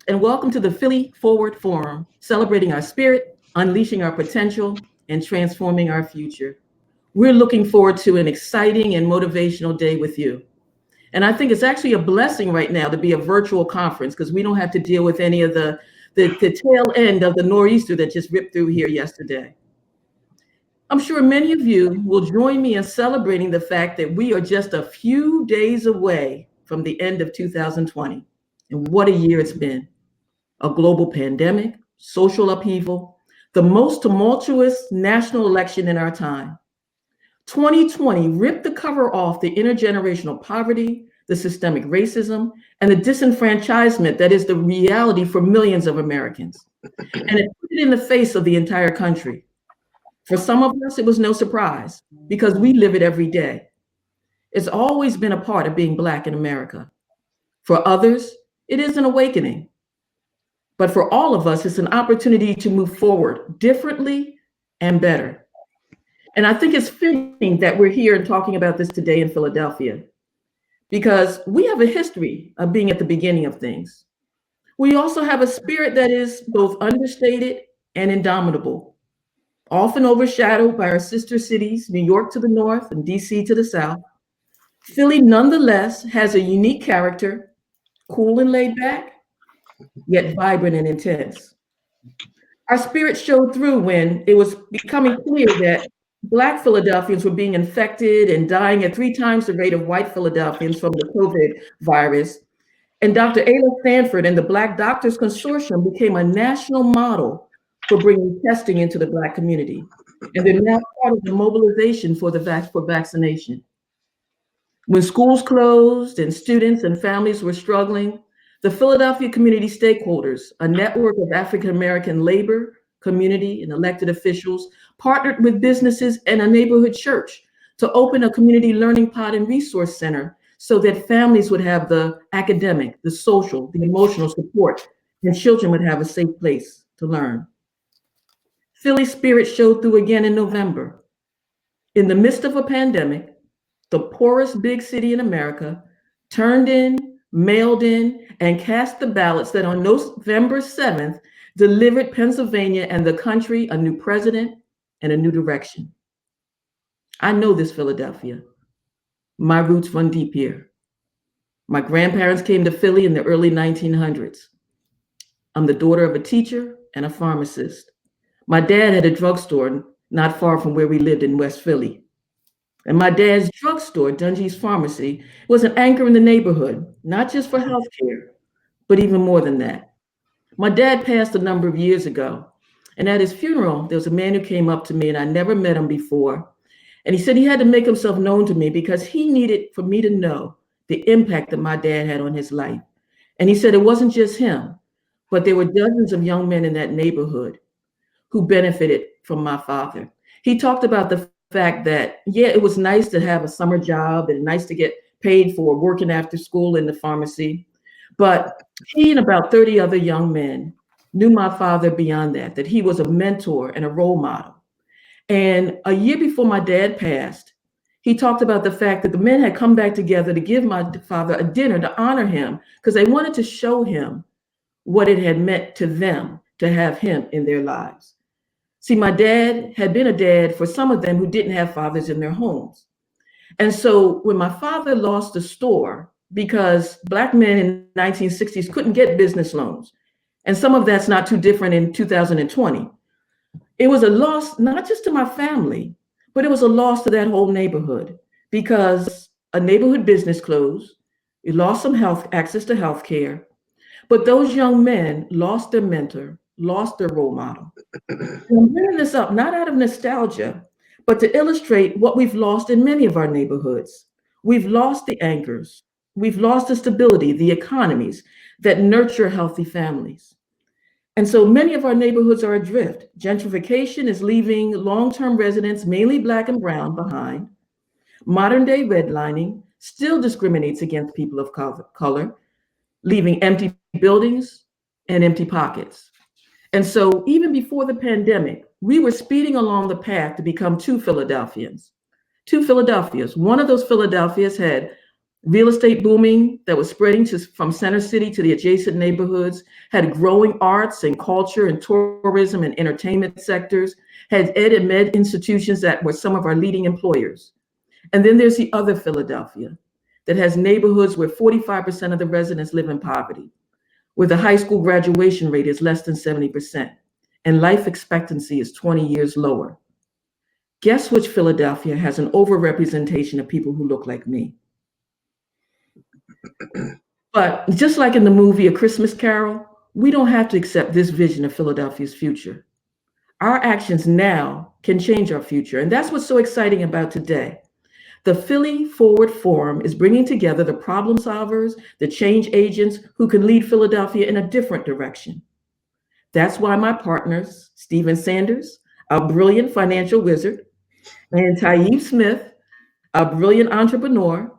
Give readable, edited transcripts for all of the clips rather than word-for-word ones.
and welcome to the Philly Forward Forum, celebrating our spirit, unleashing our potential, and transforming our future. We're looking forward to an exciting and motivational day with you. And I think it's actually a blessing right now to be a virtual conference because we don't have to deal with any of the tail end of the nor'easter that just ripped through here yesterday. I'm sure many of you will join me in celebrating the fact that we are just a few days away from the end of 2020. And what a year it's been. A global pandemic, social upheaval, the most tumultuous national election in our time. 2020 ripped the cover off the intergenerational poverty, the systemic racism, and the disenfranchisement that is the reality for millions of Americans. And it put it in the face of the entire country. For some of us, it was no surprise because we live it every day. It's always been a part of being Black in America. For others, it is an awakening. But for all of us, it's an opportunity to move forward differently and better. And I think it's fitting that we're here and talking about this today in Philadelphia because we have a history of being at the beginning of things. We also have a spirit that is both understated and indomitable, often overshadowed by our sister cities, New York to the north and DC to the south. Philly nonetheless has a unique character, cool and laid back, yet vibrant and intense. Our spirit showed through when it was becoming clear that Black Philadelphians were being infected and dying at 3 times the rate of white Philadelphians from the COVID virus. And Dr. Ayla Stanford and the Black Doctors Consortium became a national model for bringing testing into the Black community. And they're now part of the mobilization for vaccination. When schools closed and students and families were struggling, the Philadelphia community stakeholders, a network of African-American labor, community, and elected officials, partnered with businesses and a neighborhood church to open a community learning pod and resource center so that families would have the academic, the social, the emotional support, and children would have a safe place to learn. Philly spirit showed through again in November. In the midst of a pandemic, the poorest big city in America turned in, mailed in, and cast the ballots that on November 7th delivered Pennsylvania and the country a new president and a new direction. I know this Philadelphia. My roots run deep here. My grandparents came to Philly in the early 1900s. I'm the daughter of a teacher and a pharmacist. My dad had a drugstore not far from where we lived in West Philly. And my dad's drugstore, Dungee's Pharmacy, was an anchor in the neighborhood, not just for healthcare, but even more than that. My dad passed a number of years ago, and at his funeral, there was a man who came up to me, and I never met him before. And he said he had to make himself known to me because he needed for me to know the impact that my dad had on his life. And he said it wasn't just him, but there were dozens of young men in that neighborhood who benefited from my father. He talked about the fact that, yeah, it was nice to have a summer job and nice to get paid for working after school in the pharmacy. But he and about 30 other young men knew my father beyond that he was a mentor and a role model. And a year before my dad passed, he talked about the fact that the men had come back together to give my father a dinner to honor him because they wanted to show him what it had meant to them to have him in their lives. See, my dad had been a dad for some of them who didn't have fathers in their homes. And so when my father lost the store, because Black men in the 1960s couldn't get business loans, and some of that's not too different in 2020, it was a loss not just to my family, but it was a loss to that whole neighborhood because a neighborhood business closed, we lost some access to health care, but those young men lost their mentor, lost their role model. And I'm bringing this up not out of nostalgia, but to illustrate what we've lost in many of our neighborhoods. We've lost the anchors. We've lost the stability, the economies that nurture healthy families. And so many of our neighborhoods are adrift. Gentrification is leaving long-term residents, mainly Black and brown, behind. Modern day redlining still discriminates against people of color, leaving empty buildings and empty pockets. And so even before the pandemic, we were speeding along the path to become two Philadelphias. One of those Philadelphias had Real estate booming that was spreading from Center City to the adjacent neighborhoods, had growing arts and culture and tourism and entertainment sectors, had ed and med institutions that were some of our leading employers. And then there's the other Philadelphia that has neighborhoods where 45% of the residents live in poverty, where the high school graduation rate is less than 70%, and life expectancy is 20 years lower. Guess which Philadelphia has an overrepresentation of people who look like me? But just like in the movie A Christmas Carol, we don't have to accept this vision of Philadelphia's future. Our actions now can change our future, and that's what's so exciting about today. The Philly Forward Forum is bringing together the problem solvers, the change agents who can lead Philadelphia in a different direction. That's why my partners, Stephen Sanders, a brilliant financial wizard, and Tayyib Smith, a brilliant entrepreneur,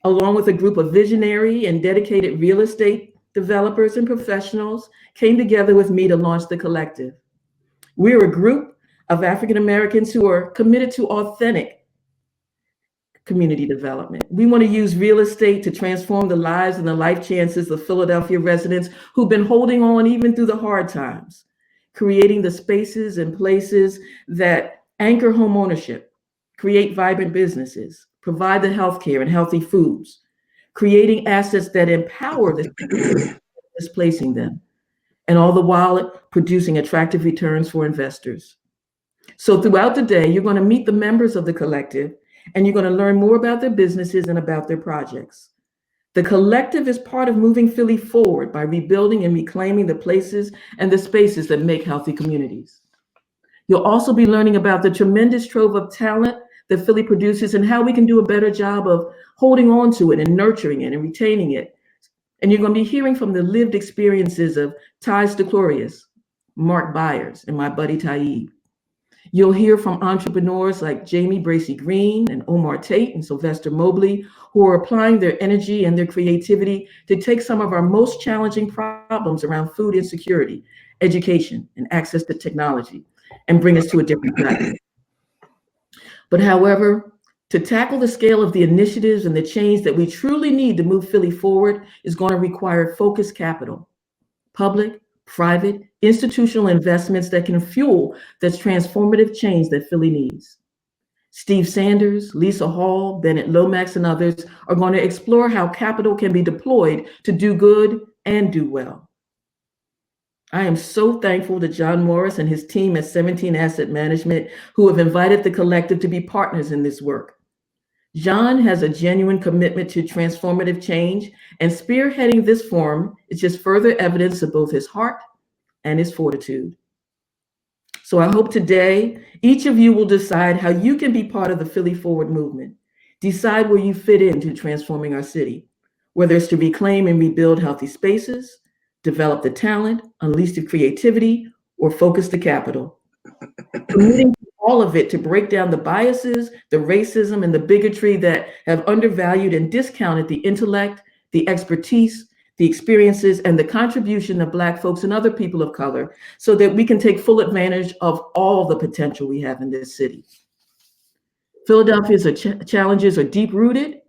along with a group of visionary and dedicated real estate developers and professionals, came together with me to launch the collective. We're a group of African Americans who are committed to authentic community development. We want to use real estate to transform the lives and the life chances of Philadelphia residents who've been holding on even through the hard times, creating the spaces and places that anchor home ownership, create vibrant businesses, provide the healthcare and healthy foods, creating assets that empower the citizens, displacing them, and all the while producing attractive returns for investors. So throughout the day, you're going to meet the members of the collective, and you're going to learn more about their businesses and about their projects. The collective is part of moving Philly forward by rebuilding and reclaiming the places and the spaces that make healthy communities. You'll also be learning about the tremendous trove of talent that Philly produces and how we can do a better job of holding on to it and nurturing it and retaining it. And you're going to be hearing from the lived experiences of Ty Sticlorius, Mark Byers, and my buddy Tayyib. You'll hear from entrepreneurs like Jamie Bracy Green and Omar Tate and Sylvester Mobley, who are applying their energy and their creativity to take some of our most challenging problems around food insecurity, education, and access to technology and bring us to a different place. But however, to tackle the scale of the initiatives and the change that we truly need to move Philly forward is going to require focused capital, public, private, institutional investments that can fuel this transformative change that Philly needs. Steve Sanders, Lisa Hall, Bennett Lomax, and others are going to explore how capital can be deployed to do good and do well. I am so thankful to John Morris and his team at 17 Asset Management, who have invited the collective to be partners in this work. John has a genuine commitment to transformative change, and spearheading this forum is just further evidence of both his heart and his fortitude. So I hope today each of you will decide how you can be part of the Philly Forward movement. Decide where you fit into transforming our city, whether it's to reclaim and rebuild healthy spaces, develop the talent, unleash the creativity, or focus the capital. Committing all of it to break down the biases, the racism, and the bigotry that have undervalued and discounted the intellect, the expertise, the experiences, and the contribution of Black folks and other people of color so that we can take full advantage of all the potential we have in this city. Philadelphia's challenges are deep-rooted,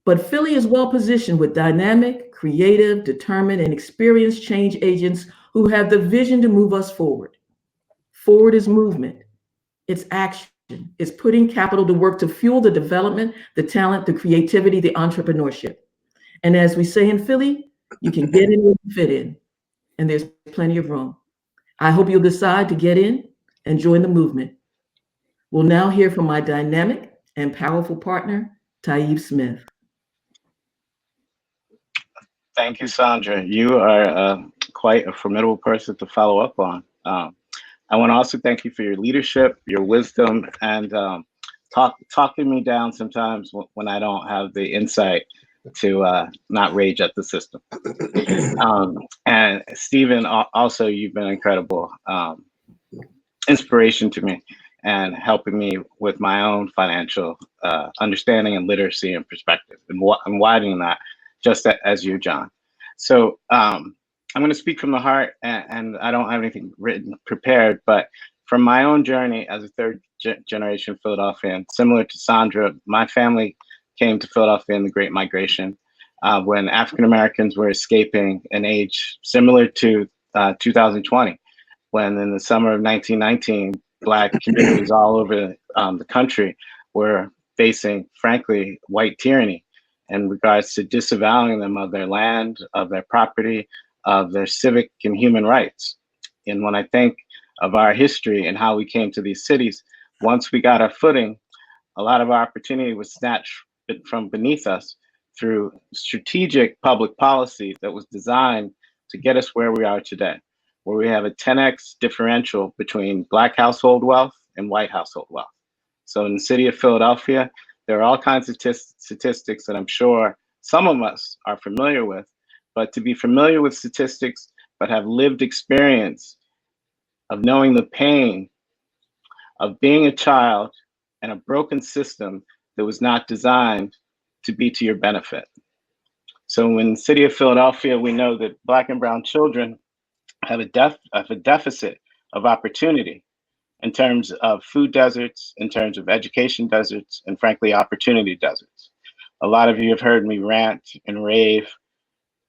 but Philly is well-positioned with dynamic, creative, determined, and experienced change agents who have the vision to move us forward. Forward is movement. It's action. It's putting capital to work to fuel the development, the talent, the creativity, the entrepreneurship. And as we say in Philly, you can get in where you fit in, and there's plenty of room. I hope you'll decide to get in and join the movement. We'll now hear from my dynamic and powerful partner, Tayyib Smith. Thank you, Sandra. You are quite a formidable person to follow up on. I want to also thank you for your leadership, your wisdom, and talking me down sometimes when I don't have the insight to not rage at the system. And Stephen, also, you've been incredible inspiration to me and helping me with my own financial understanding and literacy and perspective, and widening that, just as you, John. So I'm going to speak from the heart, and I don't have anything written prepared, but from my own journey as a third generation Philadelphian, similar to Sandra, my family came to Philadelphia in the Great Migration, when African Americans were escaping an age similar to 2020, when in the summer of 1919, Black communities all over the country were facing, frankly, white tyranny in regards to disavowing them of their land, of their property, of their civic and human rights. And when I think of our history and how we came to these cities, once we got our footing, a lot of our opportunity was snatched from beneath us through strategic public policy that was designed to get us where we are today, where we have a 10x differential between Black household wealth and white household wealth. So in the city of Philadelphia, there are all kinds of statistics that I'm sure some of us are familiar with, but to be familiar with statistics, but have lived experience of knowing the pain of being a child in a broken system that was not designed to be to your benefit. So in the city of Philadelphia, we know that Black and brown children have a deficit of opportunity in terms of food deserts, in terms of education deserts, and frankly, opportunity deserts. A lot of you have heard me rant and rave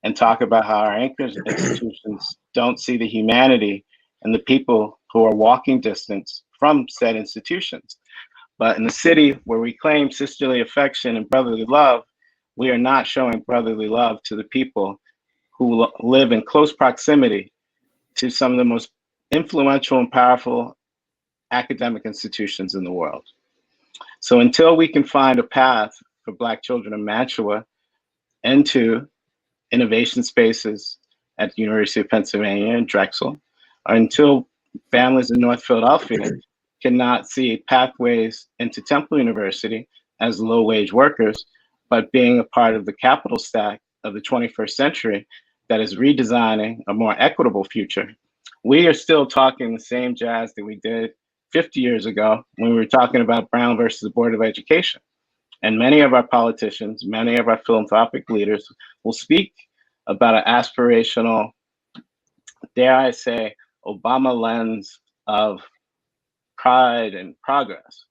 and talk about how our anchor institutions don't see the humanity and the people who are walking distance from said institutions. But in the city where we claim sisterly affection and brotherly love, we are not showing brotherly love to the people who live in close proximity to some of the most influential and powerful academic institutions in the world. So until we can find a path for Black children in Mantua into innovation spaces at the University of Pennsylvania and Drexel, or until families in North Philadelphia cannot see pathways into Temple University as low-wage workers, but being a part of the capital stack of the 21st century that is redesigning a more equitable future, we are still talking the same jazz that we did 50 years ago when we were talking about Brown versus the Board of Education. And many of our politicians, many of our philanthropic leaders will speak about an aspirational, dare I say, Obama lens of pride and progress.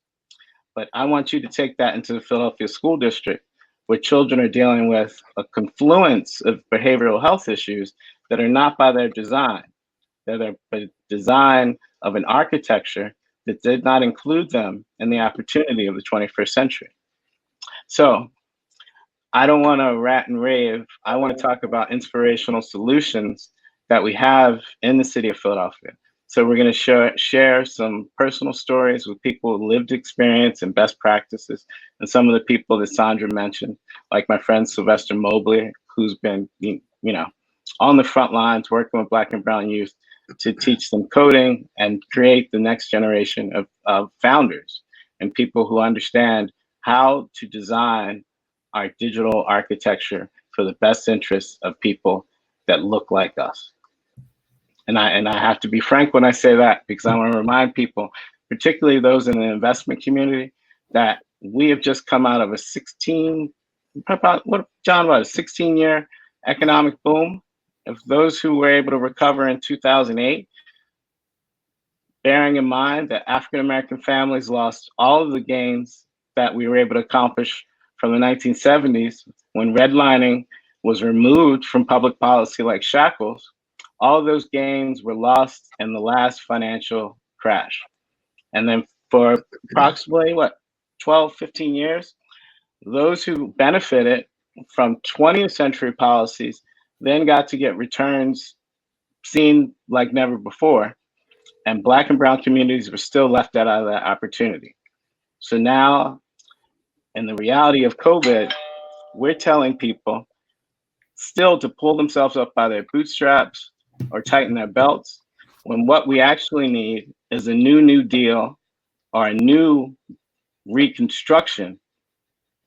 But I want you to take that into the Philadelphia School District, where children are dealing with a confluence of behavioral health issues that are not by their design. They're the design of an architecture that did not include them in the opportunity of the 21st century. So I don't want to rant and rave. I want to talk about inspirational solutions that we have in the city of Philadelphia. So we're going to share some personal stories with people with lived experience and best practices, and some of the people that Sandra mentioned, like my friend Sylvester Mobley, who's been, on the front lines working with Black and brown youth to teach them coding and create the next generation of founders and people who understand how to design our digital architecture for the best interests of people that look like us. And I have to be frank when I say that, because I want to remind people, particularly those in the investment community, that we have just come out of a 16-year economic boom. Of those who were able to recover in 2008, bearing in mind that African American families lost all of the gains that we were able to accomplish from the 1970s, when redlining was removed from public policy like shackles. All of those gains were lost in the last financial crash. And then for approximately 12, 15 years, those who benefited from 20th century policies then got to get returns seen like never before. And Black and brown communities were still left out of that opportunity. So now, in the reality of COVID, we're telling people still to pull themselves up by their bootstraps or tighten their belts, when what we actually need is a new deal or a new reconstruction,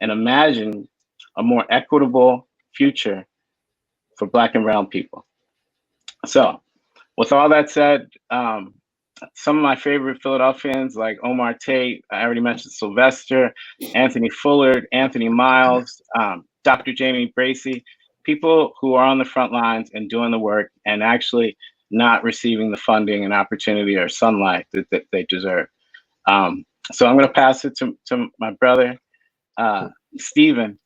and imagine a more equitable future for Black and brown people. So with all that said, some of my favorite Philadelphians like Omar Tate, I already mentioned Sylvester, Anthony Fullard, Anthony Miles, Dr. Jamie Bracey, people who are on the front lines and doing the work and actually not receiving the funding and opportunity or sunlight that they deserve. So I'm going to pass it to my brother, Stephen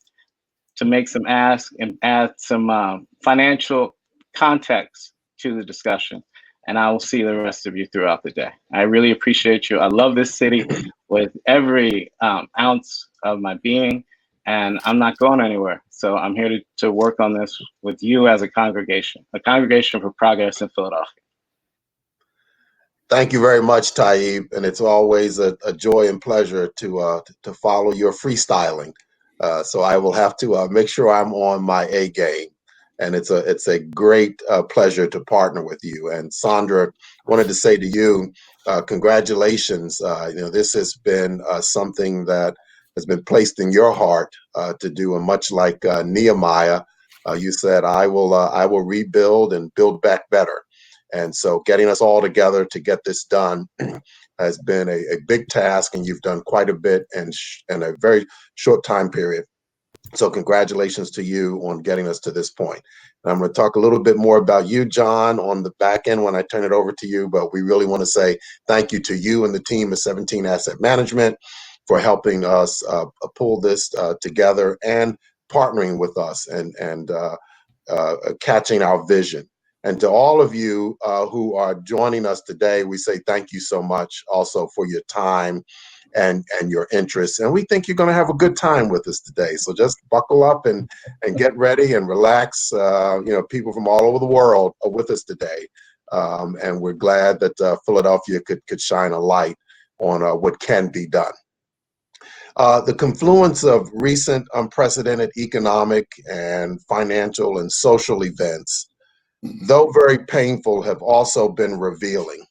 to make some ask and add some financial context to the discussion. And I will see the rest of you throughout the day. I really appreciate you. I love this city with every ounce of my being, and I'm not going anywhere. So I'm here to work on this with you as a congregation for progress in Philadelphia. Thank you very much, Tayyib, and it's always a joy and pleasure to follow your freestyling. So I will have to make sure I'm on my A game, and it's a great pleasure to partner with you. And Sandra, wanted to say to you, congratulations. This has been something that has been placed in your heart to do, and much like Nehemiah, you said, I will rebuild and build back better. And so getting us all together to get this done has been a big task, and you've done quite a bit in a very short time period. So congratulations to you on getting us to this point. And I'm going to talk a little bit more about you, John, on the back end when I turn it over to you. But we really want to say thank you to you and the team at 17 Asset Management for helping us pull this together and partnering with us and catching our vision. And to all of you who are joining us today, we say thank you so much also for your time and your interest. And we think you're going to have a good time with us today. So just buckle up and get ready and relax. People from all over the world are with us today. And we're glad that Philadelphia could shine a light on what can be done. The confluence of recent unprecedented economic and financial and social events, though very painful, have also been revealing.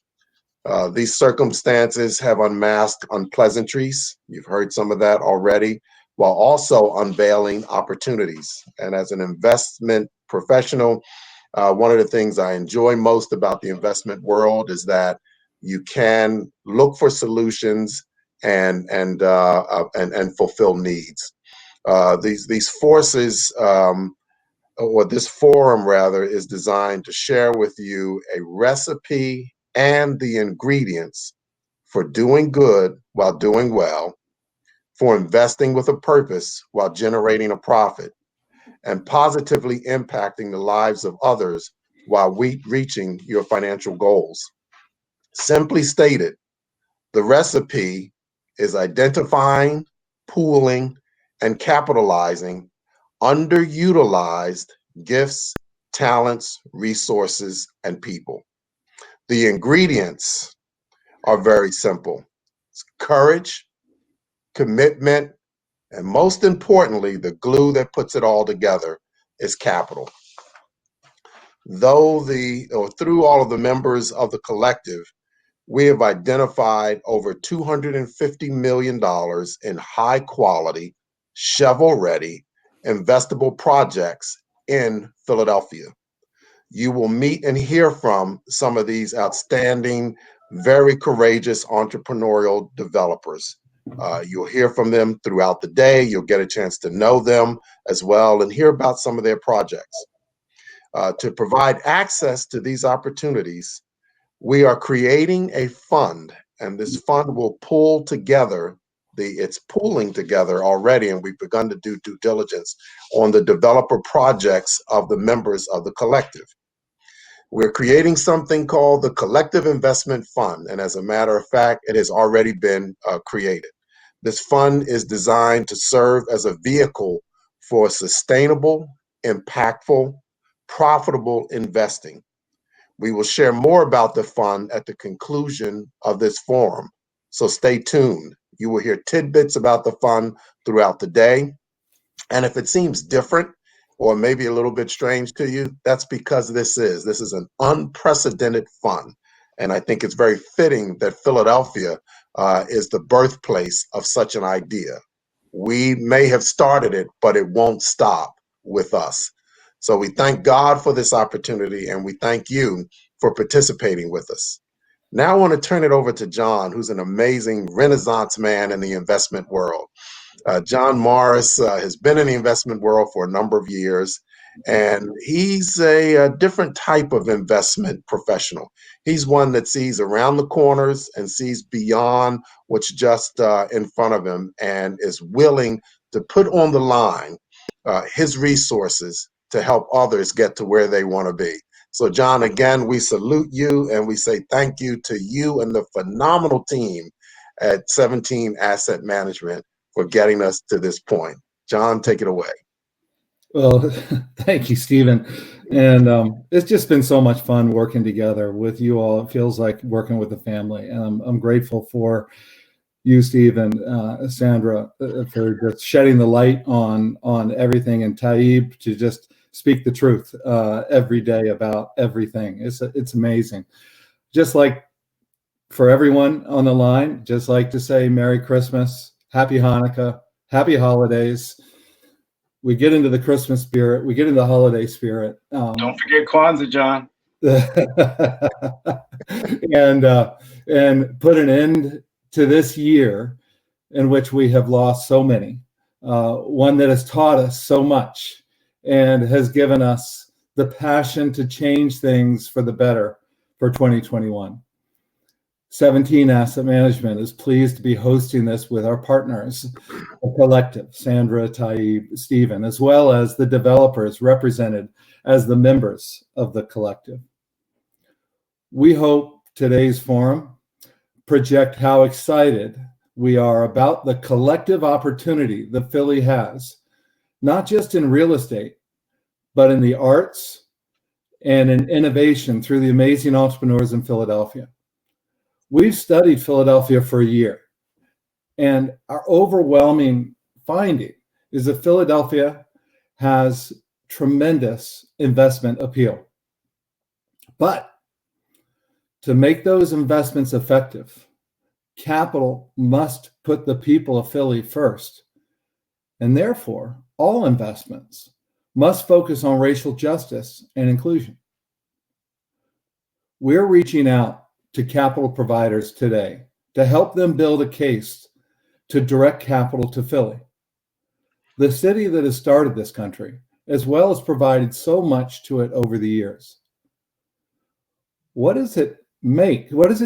These circumstances have unmasked unpleasantries. You've heard some of that already, while also unveiling opportunities. And as an investment professional, one of the things I enjoy most about the investment world is that you can look for solutions and fulfill needs. These forces, or this forum rather, is designed to share with you a recipe and the ingredients for doing good while doing well, for investing with a purpose while generating a profit, and positively impacting the lives of others while reaching your financial goals. Simply stated, the recipe is identifying, pooling, and capitalizing underutilized gifts, talents, resources, and people. The ingredients are very simple. It's courage, commitment, and most importantly, the glue that puts it all together is capital. Through all of the members of the collective, we have identified over $250 million in high quality, shovel-ready, investable projects in Philadelphia. You will meet and hear from some of these outstanding, very courageous entrepreneurial developers. You'll hear from them throughout the day. You'll get a chance to know them as well and hear about some of their projects. To provide access to these opportunities, we are creating a fund, and this fund will pull together it's pooling together already, and we've begun to do due diligence on the developer projects of the members of the collective. We're creating something called the Collective Investment Fund, and as a matter of fact, it has already been created. This fund is designed to serve as a vehicle for sustainable, impactful, profitable investing. We will share more about the fund at the conclusion of this forum, so stay tuned. You will hear tidbits about the fund throughout the day. And if it seems different or maybe a little bit strange to you, that's because this is an unprecedented fund. And I think it's very fitting that Philadelphia is the birthplace of such an idea. We may have started it, but it won't stop with us. So we thank God for this opportunity, and we thank you for participating with us. Now I want to turn it over to John, who's an amazing Renaissance man in the investment world. John Morris has been in the investment world for a number of years, and he's a different type of investment professional. He's one that sees around the corners and sees beyond what's just in front of him and is willing to put on the line his resources to help others get to where they want to be. So John, again, we salute you and we say thank you to you and the phenomenal team at 17 Asset Management for getting us to this point. John, take it away. Well, thank you, Stephen. And it's just been so much fun working together with you all. It feels like working with a family. And I'm grateful for you, Steve, and Sandra, for just shedding the light on everything, and Tayyib to just speak the truth every day about everything. It's amazing. Just like for everyone on the line, just like to say Merry Christmas, Happy Hanukkah, Happy Holidays. We get into the Christmas spirit. We get into the holiday spirit. Don't forget Kwanzaa, John. and put an end to this year in which we have lost so many. One that has taught us so much and has given us the passion to change things for the better for 2021. 17 Asset Management is pleased to be hosting this with our partners, the collective, Sandra, Tayyib, Stephen, as well as the developers represented as the members of the collective. We hope today's forum project how excited we are about the collective opportunity that Philly has, not just in real estate, but in the arts and in innovation through the amazing entrepreneurs in Philadelphia. We've studied Philadelphia for a year, and our overwhelming finding is that Philadelphia has tremendous investment appeal. But to make those investments effective, capital must put the people of Philly first, and therefore all investments must focus on racial justice and inclusion. We're reaching out to capital providers today to help them build a case to direct capital to Philly, the city that has started this country, as well as provided so much to it over the years. What does it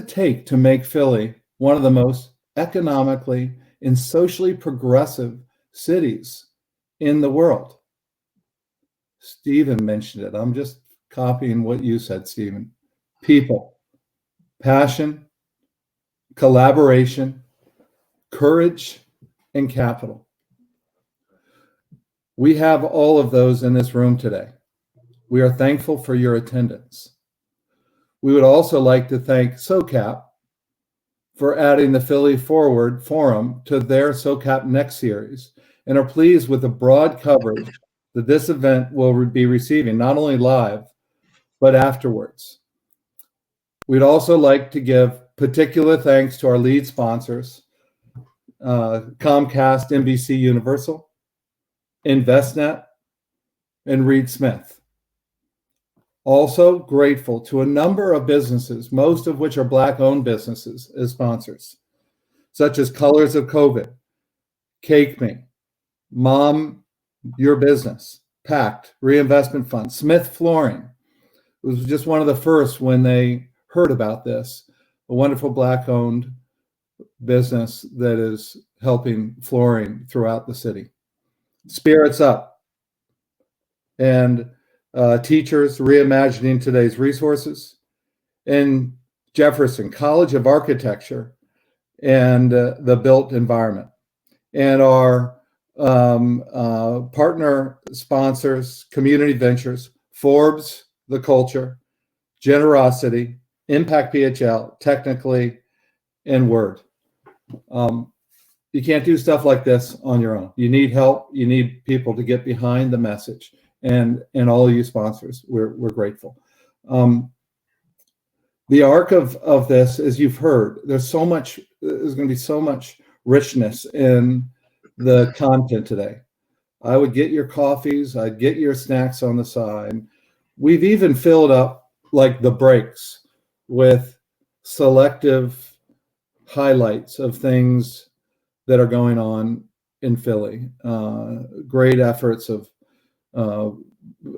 take to make Philly one of the most economically and socially progressive cities in the world? Stephen mentioned it. I'm just copying what you said, Stephen. People, passion, collaboration, courage, and capital. We have all of those in this room today. We are thankful for your attendance. We would also like to thank SOCAP for adding the Philly Forward Forum to their SOCAP Next series, and are pleased with the broad coverage that this event will be receiving, not only live, but afterwards. We'd also like to give particular thanks to our lead sponsors, Comcast, NBC Universal, InvestNet, and Reed Smith. Also grateful to a number of businesses, most of which are Black-owned businesses, as sponsors, such as Colors of COVID, Cake Me, Mom Your Business, Pact, Reinvestment Fund, Smith Flooring. It was just one of the first when they heard about this, a wonderful Black-owned business that is helping flooring throughout the city. Spirits Up, and Teachers Reimagining Today's Resources, and Jefferson College of Architecture, and the Built Environment. And our partner sponsors, Community Ventures, Forbes, The Culture, Generosity, Impact PHL, Technically, and Word. You can't do stuff like this on your own. You need help. You need people to get behind the message. And all of you sponsors, we're grateful. The arc of this, as you've heard, there's going to be so much richness in the content today. I would get your coffees, I'd get your snacks on the side. We've even filled up like the breaks with selective highlights of things that are going on in Philly. Great efforts of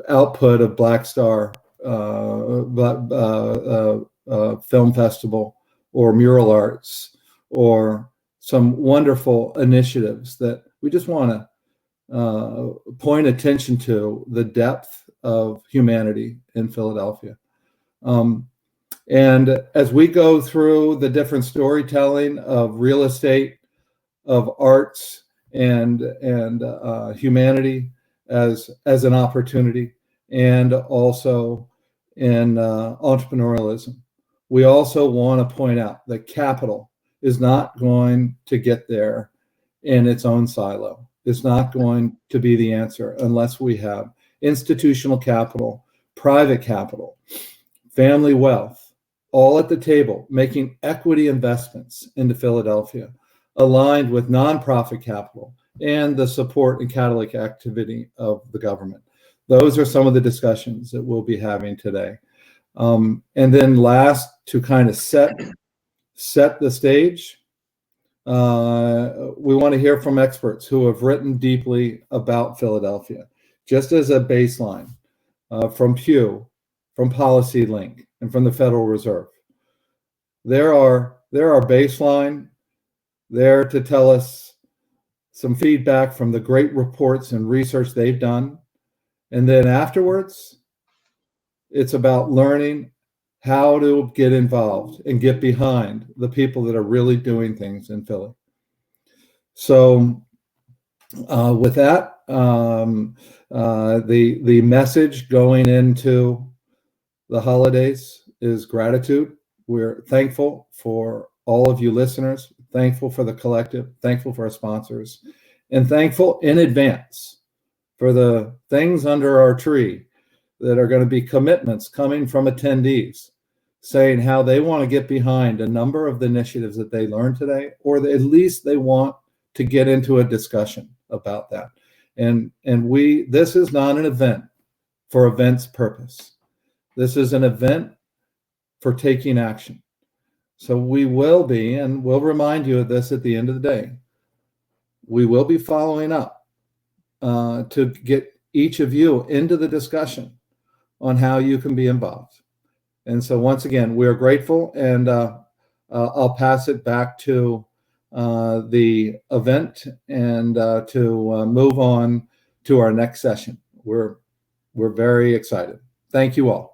output of Black Star Film Festival, or Mural Arts, or some wonderful initiatives that we just want to point attention to the depth of humanity in Philadelphia. And as we go through the different storytelling of real estate, of arts, and humanity as an opportunity, and also in entrepreneurialism, we also want to point out that capital is not going to get there in its own silo. It's not going to be the answer unless we have institutional capital, private capital, family wealth, all at the table, making equity investments into Philadelphia, aligned with nonprofit capital and the support and catalytic activity of the government. Those are some of the discussions that we'll be having today. And then last, to kind of set the stage, we want to hear from experts who have written deeply about Philadelphia, just as a baseline, from Pew, from Policy Link, and from the Federal Reserve. There are baseline there to tell us some feedback from the great reports and research they've done. And then afterwards, it's about learning how to get involved and get behind the people that are really doing things in Philly. So with that, the message going into the holidays is gratitude. We're thankful for all of you listeners, thankful for the collective, thankful for our sponsors, and thankful in advance for the things under our tree that are going to be commitments coming from attendees saying how they want to get behind a number of the initiatives that they learned today, or at least they want to get into a discussion about that. And this is not an event for events purpose. This is an event for taking action. So we will be, and we'll remind you of this at the end of the day, we will be following up to get each of you into the discussion on how you can be involved. And so once again, we're grateful, and I'll pass it back to the event and to move on to our next session. We're very excited. Thank you all.